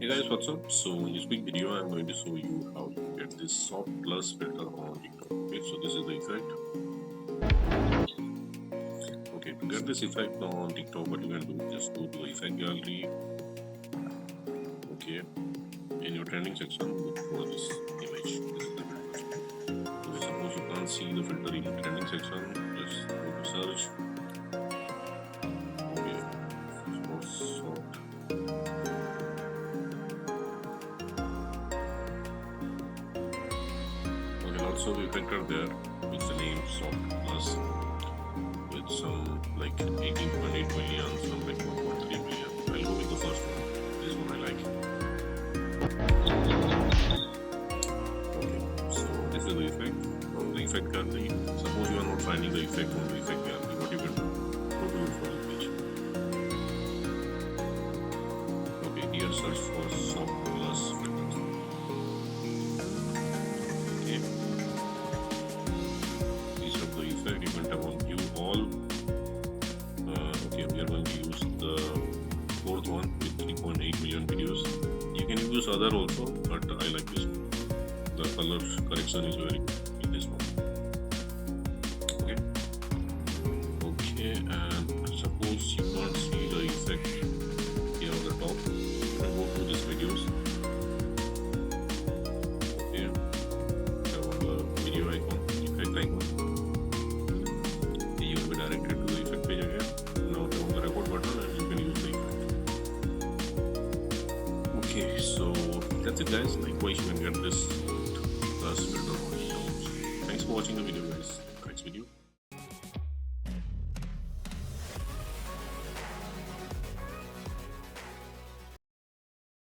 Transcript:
Hey guys, what's up? So in this quick video, I'm going to show you how to get this soft plus filter on TikTok. Okay, so this is the effect. Okay, to get this effect on TikTok, what you can do, just go to the effect gallery. Okay, in your trending section, look for this image. This is the filter. So suppose you can't see the filter in the trending section, just go to search. Okay, so soft. Also we filtered there with the name soft plus with some like 18.8 million, some like 1.3 million. I'll go with the first one. This one I like. Okay, so this is the effect on the effect gallery. Suppose you are not finding the effect on the effect gallery, what you can do? Go to your follow page. Okay, here search for soft plus filters. Okay. You can tap on view all. Okay, we are going to use the fourth one with 3.8 million videos. You can use other also, but I like this one. The color correction is very good in this one. Okay. Okay, and suppose you can't see the effect here on the top, you can go to this videos. Okay, tap on the video icon, effect icon. Directed to the effect page again. Now tap on the record button and you can use the effect. Okay, so that's it guys. Likewise you can get this plus filter on your. Thanks for watching the video guys. Next video.